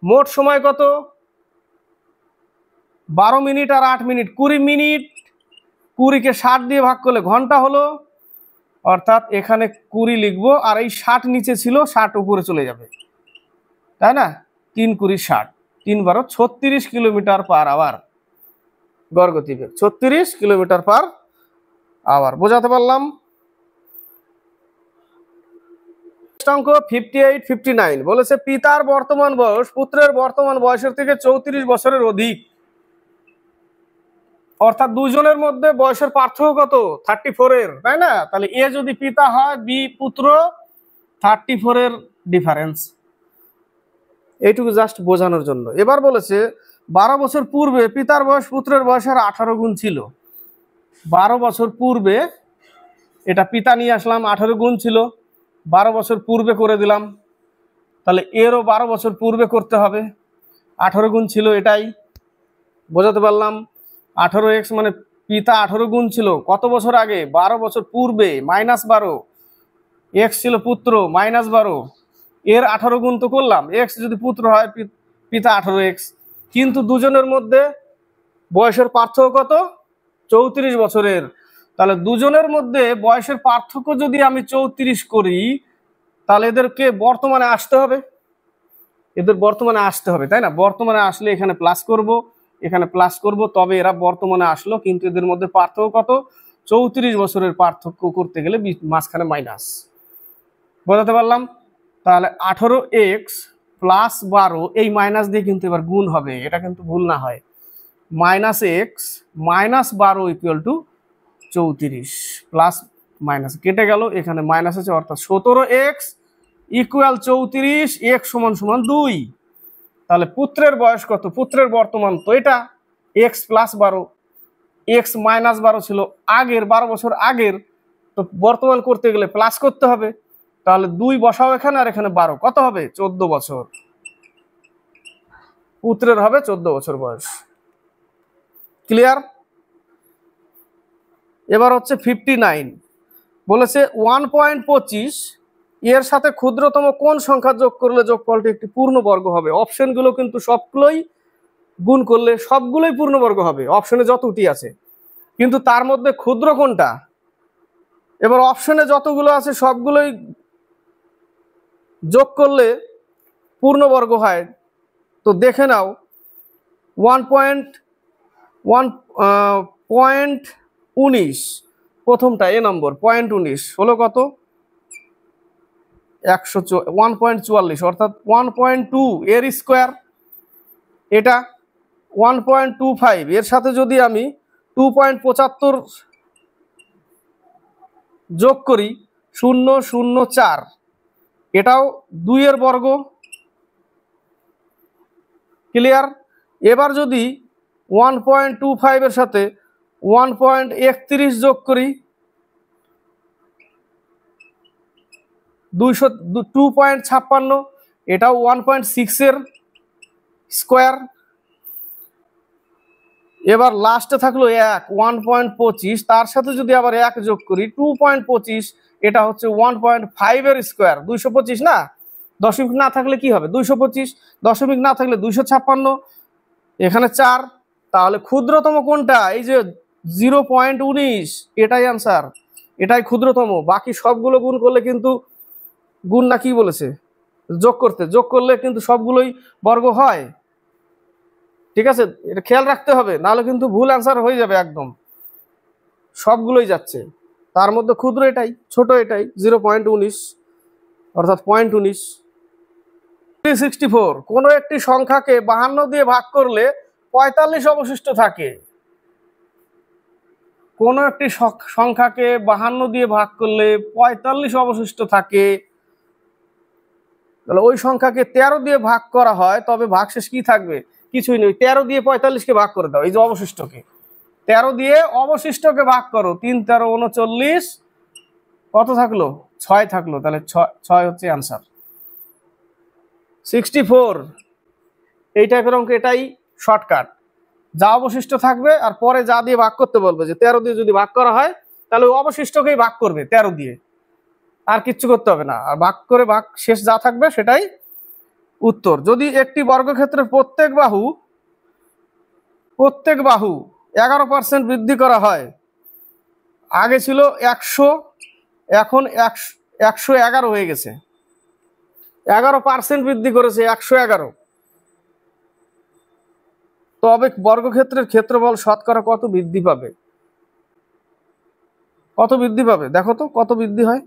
মোট সময় কত? 12 মিনিট আর 8 মিনিট, 20 মিনিট। 20কে 60 দিয়ে ভাগ করলে ঘন্টা হলো, অর্থাৎ এখানে 20 লিখবো, আর এই 60 নিচে ছিল, 60 উপরে চলে যাবে, তাই না? 3×20 = 60, 3×12 = 36 কিলোমিটার/আওয়ার গড় গতিবেগ, 36 কিলোমিটার/আওয়ার। বোঝাতে পারলাম? অঙ্ক 58-59 বলেছে পিতার বর্তমান বয়স পুত্রের বর্তমান বয়সের থেকে 34 বছরের অধিক, অর্থাৎ দুজনের মধ্যে বয়সের পার্থক্য কত? 34 এর, তাই না? তাহলে এ যদি পিতা হয়, বি পুত্র, 34 এর ডিফারেন্স। এইটুকু জাস্ট বোঝানোর জন্য। এবার বলেছে 12 বছর পূর্বে পিতার বয়স পুত্রের বয়সের 18 গুণ ছিল। 12 বছর পূর্বে, এটা পিতা নিয়ে আসলাম, 18 গুণ ছিল, 12 বছর পূর্বে করে দিলাম। তাহলে এরও 12 বছর পূর্বে করতে হবে, 18 গুণ ছিল, এটাই বোঝাতে পারলাম। 18x মানে পিতা 18 গুণ ছিল কত বছর আগে? 12 বছর পূর্বে, -12, x ছিল পুত্র, -12, এর 18 গুণ তো করলাম, x যদি পুত্র হয়, পিতা 18x। কিন্তু দুজনের মধ্যে বয়সের পার্থক্য কত? 34 বছরের। তাহলে দুজনের মধ্যে বয়সের পার্থক্য যদি আমি 34 করি, তাহলে এদেরকে বর্তমানে আসতে হবে, এদের বর্তমানে আসতে হবে, তাই না? বর্তমানে আসলে এখানে প্লাস করব, এখানে প্লাস করব, তবে এরা বর্তমানে আসলো, কিন্তু এদের মধ্যে পার্থক্য কত? 34 বছরের পার্থক্য করতে গেলে মাঝখানে মাইনাস। বোঝাতে পারলাম? তাহলে 18x প্লাস 12 এই মাইনাস দিয়ে কিন্তু এবার গুণ হবে, এটা কিন্তু ভুল না হয়। Minus x minus 12 equal to 34, plus minus কেটে গেল, এখানে মাইনাস আছে, অর্থাৎ 17x ইকুয়াল 34, এক্স সমান সমান 2। তাহলে পুত্রের বয়স কত? পুত্রের বর্তমান তো এটা এক্স প্লাস 12, এক্স মাইনাস 12 ছিল আগের 12 বছর আগের, তো বর্তমান করতে গেলে প্লাস করতে হবে। তাহলে 2 বসাও এখানে, আর এখানে 12, কত হবে? 14 বছর। পুত্রের হবে 14 বছর বয়স। ক্লিয়ার? এবার হচ্ছে 59, বলেছে 1.25 এর সাথে ক্ষুদ্রতম কোন সংখ্যা যোগ করলে যোগফলটি একটি পূর্ণবর্গ হবে? অপশনগুলো কিন্তু সবগুলোই গুণ করলে সবগুলোই পূর্ণবর্গ হবে, অপশনে যতটি আছে, কিন্তু তার মধ্যে ক্ষুদ্র কোনটা? এবার অপশনে যতগুলো আছে সবগুলোই যোগ করলে পূর্ণবর্গ হয়। তো দেখে নাও, 1.19 প্রথমটা এ নম্বর 0.19 হলো কত? 1.44, অর্থাৎ 1.2 এর স্কোয়ার। এটা 1.25, এর সাথে যদি আমি 2.75 যোগ করি 0.04, এটাও 2 এর বর্গ। ক্লিয়ার? এবার যদি 1.25 এর সাথে 1.31 যোগ করি 2.56, এটাও 1.6 এর স্কোয়ার। এবার লাস্টে থাকলো 1.25, তার সাথে যদি আবার 1 যোগ করি 2.25, এটা হচ্ছে 1.5 এর স্কোয়ার। 225 না, দশমিক না থাকলে কি হবে? 225, দশমিক না থাকলে 256, এখানে 4। তাহলে ক্ষুদ্রতম কোনটা? এই যে 0.19, এটাই আনসার, এটাই ক্ষুদ্রতম। বাকি সবগুলো গুণ করলে কিন্তু গুণ না কি বলেছে? যোগ করতে, যোগ করলে কিন্তু সবগুলোই বর্গ হয়। ঠিক আছে, এটা খেয়াল রাখতে হবে, নাহলে কিন্তু ভুল অ্যান্সার হয়ে যাবে একদম। সবগুলোই যাচ্ছে, তার মধ্যে ক্ষুদ্র এটাই, ছোট এটাই 0.19, অর্থাৎ 0.19। 64, কোনো একটি সংখ্যাকে 52 দিয়ে ভাগ করলে 45 অবশিষ্ট থাকে। কোনো একটি সংখ্যাকে 52 দিয়ে ভাগ করলে 45 অবশিষ্ট থাকে, তাহলে ওই সংখ্যাকে 13 দিয়ে ভাগ করা হয়, তবে ভাগশেষ কি থাকবে? কিছুই নেই। 13 দিয়ে 45কে ভাগ করে দাও, এই যে অবশিষ্টকে 13 দিয়ে অবশিষ্টকে ভাগ করো, 3 13 39, কত থাকলো? 6 থাকলো। তাহলে 6 হচ্ছে আনসার। 64, এই টাইপের অঙ্ক এটাই শর্টকাট। যা অবশিষ্ট থাকবে আর পরে যা দিয়ে ভাগ করতে বলবে, যে 13 দিয়ে যদি ভাগ করা হয় তাহলে অবশিষ্টকেই ভাগ করবে 13 দিয়ে, আর কিচ্ছু করতে হবে না। আর ভাগ করে ভাগ শেষ যা থাকবে সেটাই উত্তর। যদি একটি বর্গক্ষেত্রের প্রত্যেক বাহু 11% বৃদ্ধি করা হয়, আগে ছিল 100, এখন 111 হয়ে গেছে, 11% বৃদ্ধি করেছে, 111। তবে বর্গক্ষেত্রের ক্ষেত্রফল শতকরা কত বৃদ্ধি পাবে? কত বৃদ্ধি পাবে দেখো তো, কত বৃদ্ধি হয়?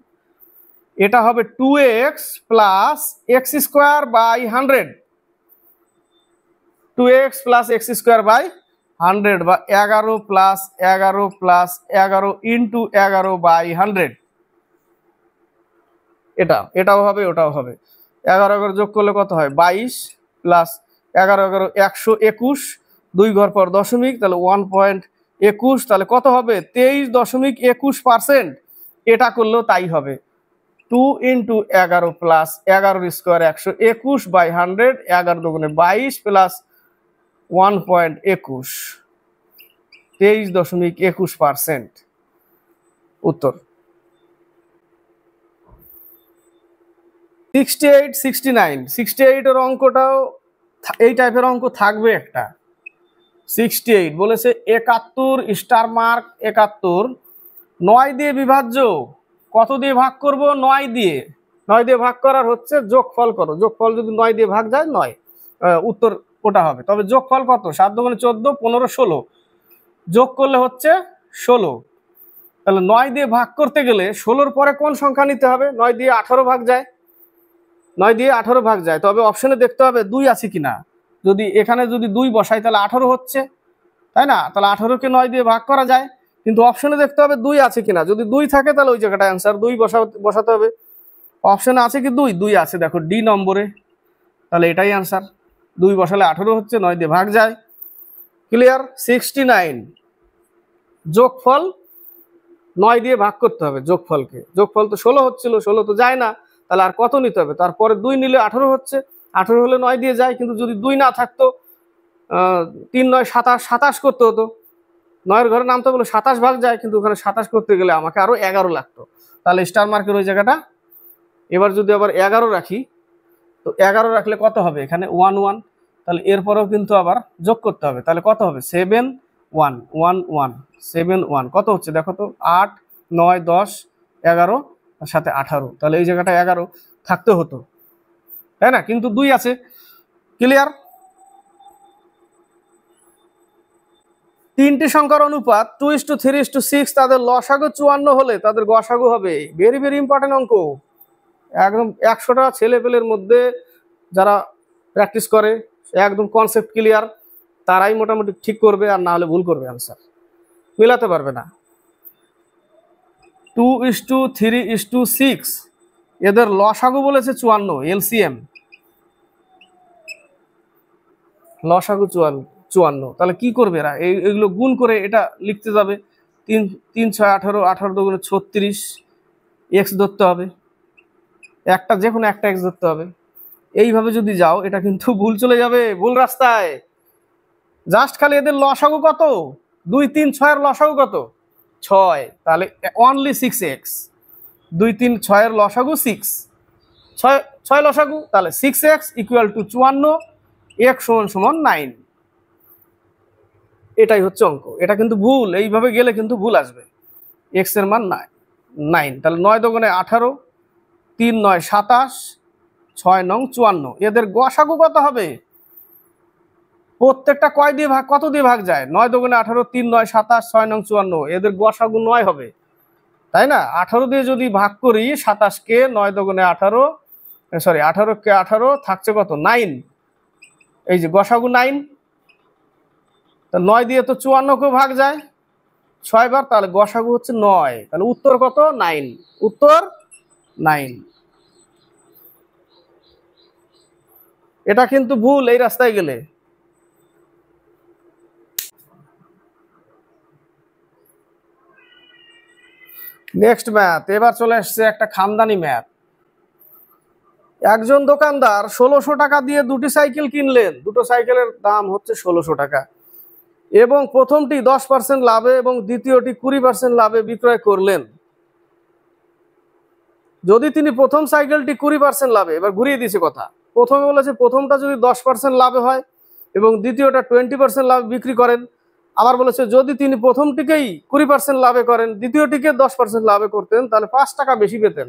এটা হবে 2x plus x square by 100, 2x plus x square by 100, বা 11 প্লাস 11 প্লাস 11 ইন্টু 11 বাই 100। এটাও হবে, ওটাও হবে। 11 11 যোগ করলে কত হয়? 22, প্লাস 11 11 121, 2 ঘর পর দশমিক, তাহলে 1.21, তাহলে কত হবে? 23.21%। এটা করলেও তাই হবে, 2 ইন্টু 11 প্লাস 11 স্কোয়ার 121 বাই 100, 11 দুগুণে 22 প্লাস 1.21, 23.21%। উত্তর। 68 69, 68 এর অঙ্কটাও এই টাইপের অঙ্ক থাকবে একটা। 68 বলেছে 71 স্টার মার্ক 71 9 দিয়ে বিভাজ্য, কত দিয়ে ভাগ করব? 9 দিয়ে। 9 দিয়ে ভাগ করার হচ্ছে যোগফল করো, যোগফল যদি 9 দিয়ে ভাগ যায় 9, উত্তর ওটা হবে। তবে যোগফল কত? 7 দুগুণে 14, 15 16, যোগ করলে হচ্ছে 16। তাহলে 9 দিয়ে ভাগ করতে গেলে 16-র পরে কোন সংখ্যা নিতে হবে? 9 দিয়ে 18 ভাগ যায়, 9 দিয়ে 18 ভাগ যায়, তবে অপশনে দেখতে হবে 2 আছে কিনা। যদি এখানে যদি 2 বসাই তাহলে 18 হচ্ছে, তাই না? তাহলে 18কে 9 দিয়ে ভাগ করা যায়, কিন্তু অপশনে দেখতে হবে 2 আছে কিনা। যদি 2 থাকে তাহলে ওই জায়গাটা অ্যান্সার 2 বসাতে হবে। অপশনে আছে কি 2? 2 আছে, দেখো ডি নম্বরে, তাহলে এটাই অ্যান্সার। 2 বসালে 18 হচ্ছে, 9 দিয়ে ভাগ যায়। ক্লিয়ার? 69 যোগফল 9 দিয়ে ভাগ করতে হবে যোগফলকে। যোগফল তো 16 হচ্ছিল, 16 তো যায় না, তাহলে আর কত নিতে হবে? তারপরে 2 নিলে 18 হচ্ছে, 18 হলে 9 দিয়ে যায়, কিন্তু যদি 2 না থাকতো 3 9 27, 27 করতে হতো। 9 এর ঘরে নামতে বলে 27 ভাগ যায়, কিন্তু ওখানে 27 করতে গেলে আমাকে আরো 11 লাগতো, তাহলে স্টার মার্কের ওই জায়গাটা। এবার যদি আবার 11 রাখি, তো 11 রাখলে কত হবে? এখানে 1 1, তাহলে এরপরেও কিন্তু আবার যোগ করতে হবে, তাহলে কত হবে? 7 1 1 1 7 1 কত হচ্ছে দেখো তো? 8 9 10 11 আর সাথে 18, তাহলে এই জায়গাটা 11 থাকতে হতো, তাই না? কিন্তু 2 আছে। ক্লিয়ার? তিনটি সংখ্যার অনুপাত 2:3:6, তাদের লসাগু 54 হলে তাদের গসাগু হবে। ভেরি ভেরি ইম্পর্টেন্ট অঙ্ক, একদম 100টা ছেলে পেলের মধ্যে যারা প্র্যাকটিস করে, একদম কনসেপ্ট ক্লিয়ার, তারাই মোটামুটি ঠিক করবে, আর না হলে ভুল করবে, আনসার মিলাতে পারবে না। 2:3:6 এদের লসাগু বলেছে 54, এলসিএম লসাগু 54, তাহলে কি করবে এরা? এইগুলো গুণ করে এটা লিখতে যাবে। 3 3 6 18, 18 দুগুণে 36, এক্স ধরতে হবে, একটা যে কোনো একটা এক্স ধরতে হবে। এইভাবে যদি যাও এটা কিন্তু ভুল চলে যাবে, ভুল রাস্তায়। জাস্ট খালি এদের লসাগু কত? 2 3 6 এর লসাগু কত? 6, তাহলে অনলি 6x। 2 3 6 এর লসাগু 6, 6 লসাগু, তাহলে 6x ইকুয়াল টু 54, x সমান 9। এটাই হচ্ছে অঙ্ক। এটা কিন্তু ভুল, এইভাবে গেলে কিন্তু ভুল আসবে। x এর মান 9, তাহলে 9 দুগুণে 18, 3 9 27, 6 9 54, এদের গসাগু কত হবে? প্রত্যেকটা কয় দিয়ে ভাগ, কত দিয়ে ভাগ যায়? 9 দুগুণে 18, 3 9 27, 6 9 54, এদের গসাগু 9 হবে, তাই না? 18 দিয়ে যদি ভাগ করি 27কে, 9 দুগুণে 18, সরি 18কে 18, থাকছে কত? 9, এই যে গসাগু 9। তা 9 দিয়ে তো 54কেও ভাগ যায় 6 বার, তাহলে গসাগু হচ্ছে 9, তাহলে উত্তর কত? 9, উত্তর 9। এটা কিন্তু ভুল এই রাস্তায় গেলে। নেক্সট ম্যাথ, এবার চলে আসছে একটা খামদানি ম্যাথ। একজন দোকানদার 1600 টাকা দিয়ে দুটি সাইকেল কিনলেন, দুটো সাইকেলের দাম হচ্ছে 1600 টাকা, এবং প্রথমটি 10% লাভে এবং দ্বিতীয়টি 20% লাভে বিক্রয় করলেন। যদি তিনি প্রথম সাইকেলটি 20% লাভে, এবার ঘুরিয়ে দিয়েছে কথা, প্রথমে বলেছে প্রথমটা যদি 10% লাভে হয় এবং দ্বিতীয়টা 20% লাভে বিক্রি করেন, আবার বলেছে যদি তিনি প্রথমটিকেই 20% লাভে করেন, দ্বিতীয়টিকে 10% লাভে করতেন, তাহলে 5 টাকা বেশি পেতেন।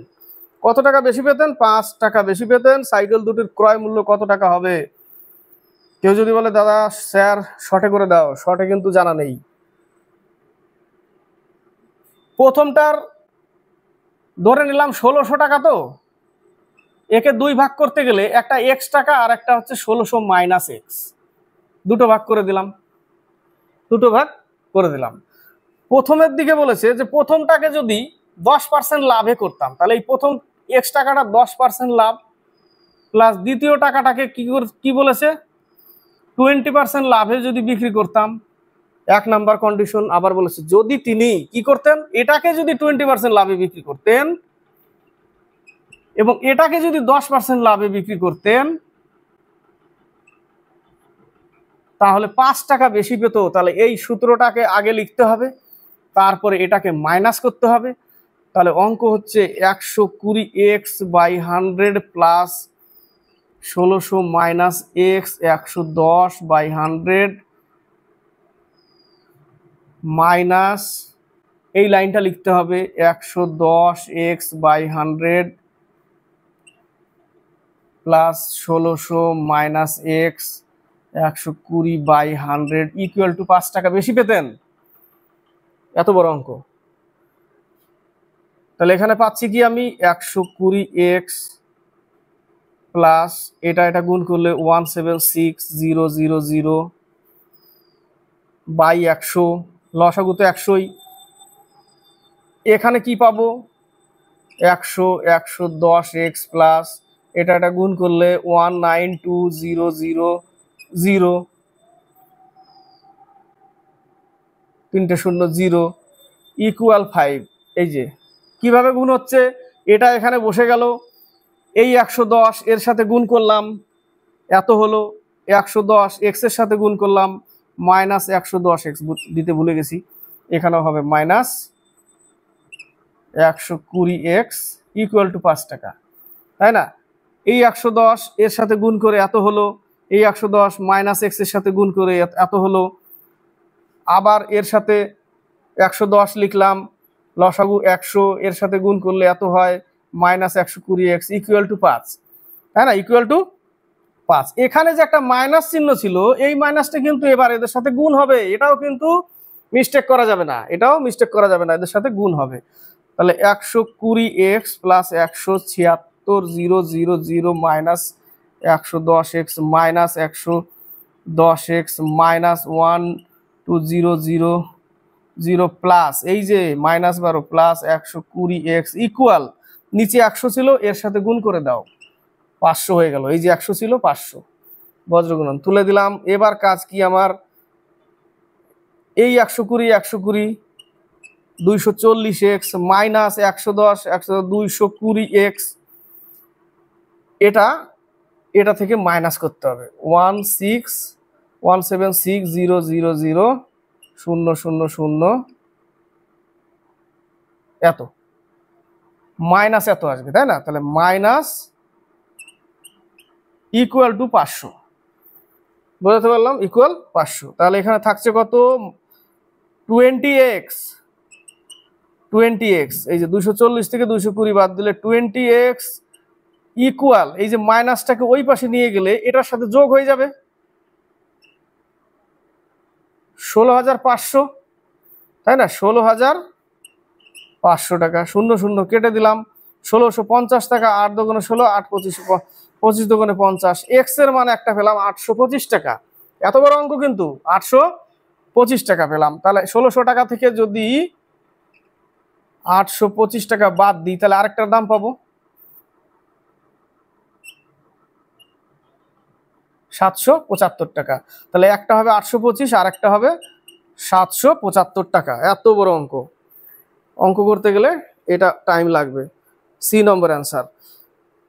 কত টাকা বেশি পেতেন? 5 টাকা বেশি পেতেন। সাইকেল দুটির ক্রয় মূল্য কত টাকা হবে? কেউ যদি বলে দাদা স্যার শর্টে করে দাও, শর্টে কিন্তু জানা নেই। প্রথমটার ধরে নিলাম 1600 টাকা, তো একে 2 ভাগ করতে গেলে একটা x টাকা আর একটা হচ্ছে 1600 মাইনাস এক্স, দুটো ভাগ করে দিলাম, দুটো ভাগ করে দিলাম। প্রথমের দিকে বলেছে যে প্রথমটাকে যদি 10% লাভে করতাম, তাহলে এই প্রথম x টাকাটা 10% লাভ, প্লাস দ্বিতীয় টাকাটাকে কি বলেছে? 20% লাভে যদি বিক্রি করতাম, 1 নাম্বার কন্ডিশন। আবার বলেছে যদি তিনি কি করতেন, এটাকে যদি 20% লাভে বিক্রি করতেন এবং এটাকে যদি 10% লাভে বিক্রি করতেন, তাহলে 5 টাকা বেশি পেত। তাহলে এই সূত্রটাকে আগে লিখতে হবে, তারপরে এটাকে মাইনাস করতে হবে। তাহলে অঙ্ক হচ্ছে 120x by 100 plus 1600 minus x 110 by 100 minus, এই লাইনটা লিখতে হবে 110x by 100 plus 1600 minus x 120 by 100 equal to 5 টাকা বেশি পেতেন। এত বড় অঙ্ক, তাহলে এখানে পাচ্ছি কি আমি 120x প্লাস এটা গুণ করলে 176,000 বাই 100, লসাগু তো 100ই। এখানে কি পাবো 100 110x প্লাস এটা গুণ করলে 192,000 তিনটে শূন্য 0 ইকুয়াল 5। এই যে কিভাবে গুণ হচ্ছে, এটা এখানে বসে গেল, এই 110 এর সাথে গুণ করলাম এত হলো, 110 এক্স এর সাথে গুণ করলাম মাইনাস 110x দিতে ভুলে গেছি, এখানেও হবে মাইনাস 120x ইকুয়াল টু 5 টাকা, তাই না? এই 110 এর সাথে গুণ করে এত হলো, এই 110 মাইনাস এক্স এর সাথে গুণ করে এত হলো, আবার এর সাথে 110 লিখলাম, লসাগু 100 এর সাথে গুণ করলে এত হয় মাইনাস 120x ইকুয়াল টু 5, তাই না? Equal to 5। এখানে যে একটা মাইনাস চিহ্ন ছিল, এই মাইনাসটা কিন্তু এবার এদের সাথে গুণ হবে, এটাও কিন্তু মিস্টেক করা যাবে না, এটাও মিস্টেক করা যাবে না, এদের সাথে গুণ হবে। তাহলে 120x plus 176,000 minus 110x minus 110x minus 120,000 plus এই যে মাইনাস 12 প্লাস 120x ইকুয়াল, নিচে 100 ছিল এর সাথে গুণ করে দাও, 500 হয়ে গেল। এই যে 100 ছিল 500, বজ্রগুণন তুলে দিলাম। এবার কাজ কি আমার, এই 120 240x মাইনাস 110 220x এটা থেকে মাইনাস করতে হবে, 176,000 এত মাইনাস এত আসবে, তাই না? তাহলে মাইনাস ইকুয়াল টু 500, বোঝাতে পারলাম, ইকুয়াল 500। তাহলে এখানে থাকছে কত 20x, এই যে 240 থেকে 220 বাদ দিলে 20x ইকুয়াল, এই যে মাইনাসটাকে ওই পাশে নিয়ে গেলে এটার সাথে যোগ হয়ে যাবে 16,500, তাই না? 16,500 টাকা, শূন্য শূন্য কেটে দিলাম, 1,650 টাকা, 8 দোকানে 16, 8 25 25 দোকানে 50, এক্স এর মান একটা পেলাম 825 টাকা, এত বড় অঙ্ক কিন্তু 825 টাকা পেলাম। তাহলে 1,600 টাকা থেকে যদি 825 টাকা বাদ দিই তাহলে আরেকটার দাম পাবো 775 টাকা। তাহলে একটা হবে 825 আর একটা হবে 775 টাকা। এত বড় অঙ্ক করতে গেলে এটা টাইম লাগবে। সি নম্বর অ্যান্সার।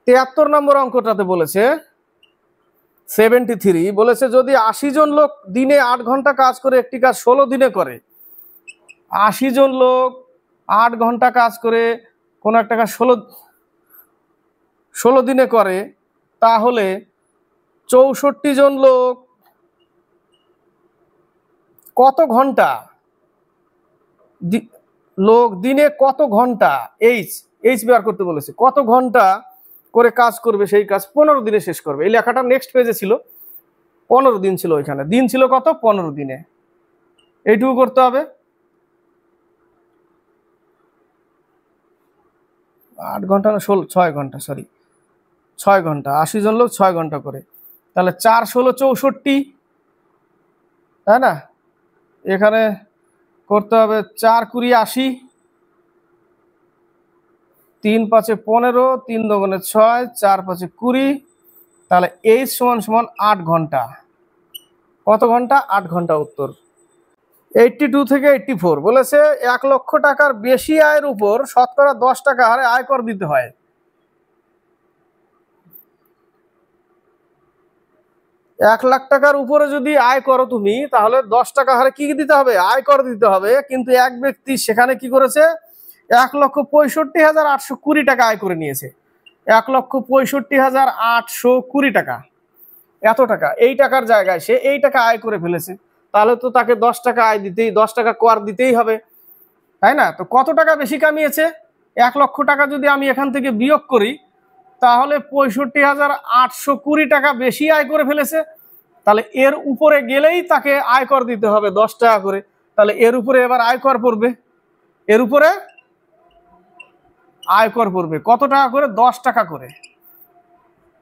73 নম্বর অঙ্কটাতে বলেছে 73 বলেছে যদি 80 জন লোক দিনে 8 ঘন্টা কাজ করে একটি কাজ 16 দিনে করে, 80 জন লোক 8 ঘন্টা কাজ করে কোন একটা কাজ 16 দিনে করে, তাহলে 64 জন লোক কত ঘন্টা, দিনে কত ঘন্টা, এইচ বের করতে বলেছে, কত ঘন্টা করে কাজ করবে, সেই কাজ 15 দিনে শেষ করবে। এই লেখাটা নেক্সট পেজে ছিল, 15 দিন ছিল, ওইখানে দিন ছিল কত 15 দিনে, এইটুকু করতে হবে। 8 ঘন্টা না 6 ঘন্টা, সরি 6 ঘন্টা, 80 জন লোক 6 ঘন্টা করে, তাহলে 4 16 64, তাই না? এখানে করতে হবে 4 20 80, 3 5 15, 3 2 6, 4 5 20, তাহলে এইচ সমান সমান 8 ঘন্টা। কত ঘন্টা? 8 ঘন্টা। উত্তর 82 থেকে 84 বলেছে 1 লক্ষ টাকার বেশি আয়ের উপর শতকরা 10 টাকা হারে আয়কর দিতে হয়। 1 লাখ টাকার উপরে যদি আয় করো তুমি, তাহলে 10 টাকা হারে কি দিতে হবে? আয়কর দিতে হবে। কিন্তু এক ব্যক্তি সেখানে কি করেছে, 1,65,820 টাকা আয় করে নিয়েছে। 1,65,820 টাকা, এত টাকা, এই টাকার জায়গায় সে এই টাকা আয় করে ফেলেছে, তাহলে তো তাকে 10 টাকা আয় দিতেই, 10 টাকা কর দিতেই হবে, তাই না? তো কত টাকা বেশি কামিয়েছে? 1 লক্ষ টাকা যদি আমি এখান থেকে বিয়োগ করি, তাহলে 65,820 টাকা বেশি আয় করে ফেলেছে। তাহলে এর উপরে গেলেই তাকে আয়কর দিতে হবে 10 টাকা করে। তাহলে এর উপরে এবার আয়কর পড়বে, এর উপরে আয়কর পড়বে কত টাকা করে? 10 টাকা করে।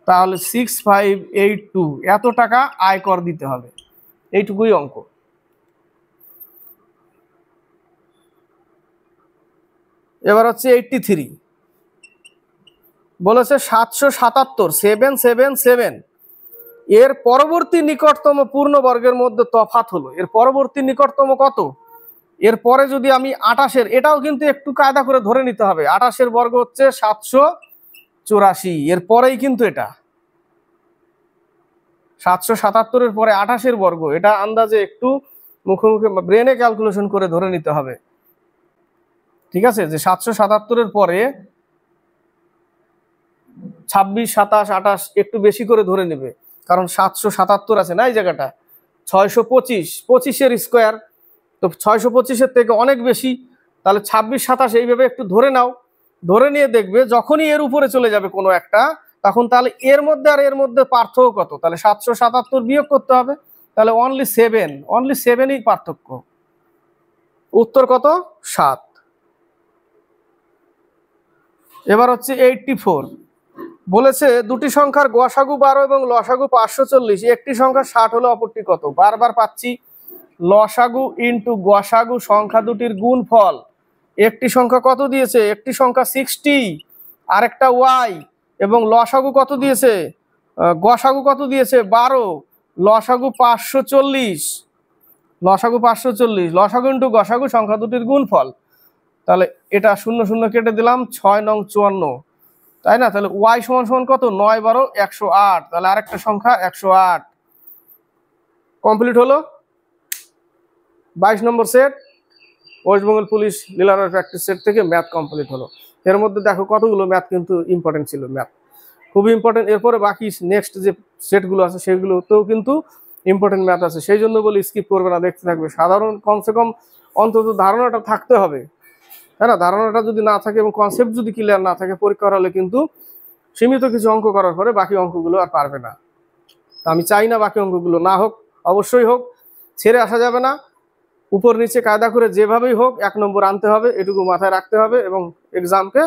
তাহলে 6582 এত টাকা আয়কর দিতে হবে, এইটুকুই অঙ্ক। এবার হচ্ছে 83, বলেছে 777 777 এর পরবর্তী নিকটতম পূর্ণবর্গের মধ্যে তফাৎ হলো। এর পরবর্তী নিকটতম কত? এর পরে যদি আমি 28-এর, এটাও কিন্তু একটু কায়দা করে ধরে নিতে হবে, 28-এর বর্গ হচ্ছে 784, এর পরেই কিন্তু এটা 777-এর পরে 28-এর বর্গ, এটা আন্দাজে একটু মুখে মুখে ব্রেনে ক্যালকুলেশন করে ধরে নিতে হবে। ঠিক আছে, যে 777-এর পরে 26, 27, 28 একটু বেশি করে ধরে নেবে, কারণ 777 আছে না এই জায়গাটা, 625, 25-এর স্কোয়ার, তো 625-এর থেকে অনেক বেশি, তাহলে 26, 27 এইভাবে একটু ধরে নাও। ধরে নিয়ে দেখবে যখনই এর উপরে চলে যাবে কোনো একটা, তখন তাহলে এর মধ্যে আর এর মধ্যে পার্থক্য কত, তাহলে 777 বিয়োগ করতে হবে, তাহলে অনলি 7ই পার্থক্য। উত্তর কত? 7। এবার হচ্ছে 84, বলেছে দুটি সংখ্যার গসাগু 12 এবং লসাগু 540, একটি সংখ্যা 60 হলে অপরটি কত? বারবার পাচ্ছি, লসাগু ইন্টু গসাগু সংখ্যা দুটির গুণফল। একটি সংখ্যা কত দিয়েছে? একটি সংখ্যা 60, আরেকটা ওয়াই, এবং লসাগু কত দিয়েছে? গসাগু কত দিয়েছে? 12, লসাগু 540, লসাগু ইন্টু গসাগু সংখ্যা দুটির গুণফল। তাহলে এটা 0 0 কেটে দিলাম, 6 নং 54, তাই না? তাহলে ওয়াই সমান সমান কত? 9 12 108, তাহলে আরেকটা সংখ্যা 108। কমপ্লিট হলো 22 নম্বর সেট ওয়েস্ট বেঙ্গল পুলিশ লীলারয় প্র্যাকটিস সেট থেকে ম্যাথ কমপ্লিট হলো। এর মধ্যে দেখো কতগুলো ম্যাথ কিন্তু ইম্পর্টেন্ট ছিল, ম্যাথ খুবই ইম্পর্টেন্ট। এরপরে বাকি নেক্সট যে সেটগুলো আছে সেগুলোতেও কিন্তু ইম্পর্টেন্ট ম্যাথ আছে, সেই জন্য বলি স্কিপ করবে না, দেখতে থাকবে। সাধারণ কমসে কম অন্তত ধারণাটা থাকতে হবে, তাই না? ধারণাটা যদি না থাকে এবং কনসেপ্ট যদি ক্লিয়ার না থাকে, পরীক্ষা হলে কিন্তু সীমিত কিছু অঙ্ক করার পরে বাকি অঙ্কগুলো আর পারবে না। আমি চাই না বাকি অঙ্কগুলো না হোক, অবশ্যই হোক, ছেড়ে আসা যাবে না। উপর নিচে কায়দা করে যেভাবেই হোক 1 নম্বর আনতে হবে, এটুকু মাথায় রাখতে হবে এবং এক্সামকে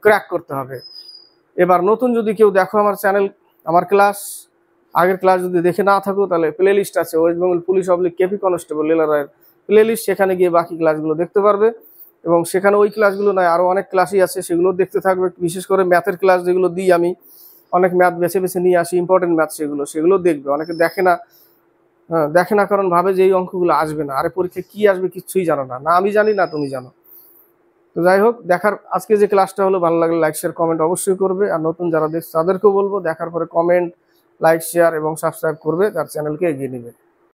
ক্র্যাক করতে হবে। এবার নতুন যদি কেউ দেখো আমার চ্যানেল, আমার ক্লাস, আগের ক্লাস যদি দেখে না থাকো, তাহলে প্লে লিস্ট আছে West Bengal police KP constable লীলারয়ের প্লে লিস্ট, সেখানে গিয়ে বাকি ক্লাসগুলো দেখতে পারবে। এবং সেখানে ওই ক্লাসগুলো নয়, আরও অনেক ক্লাসই আছে, সেগুলো দেখতে থাকবে। বিশেষ করে ম্যাথের ক্লাস যেগুলো দিই আমি, অনেক ম্যাথ বেছে বেছে নিয়ে আসি, ইম্পর্টেন্ট ম্যাথ, সেগুলো দেখবে। অনেকে দেখে না কারণ ভাবে যে এই অঙ্কগুলো আসবে না। আরে পরীক্ষা কি আসবে কিচ্ছুই জানো না, না আমি জানি না তুমি জানো। তো যাই হোক, আজকে যে ক্লাসটা হলো, ভালো লাগলে লাইক শেয়ার কমেন্ট অবশ্যই করবে। আর নতুন যারা দেখছে তাদেরকেও বলবো দেখার পরে কমেন্ট, লাইক শেয়ার এবং সাবস্ক্রাইব করবে, তার চ্যানেলকে এগিয়ে নেবে।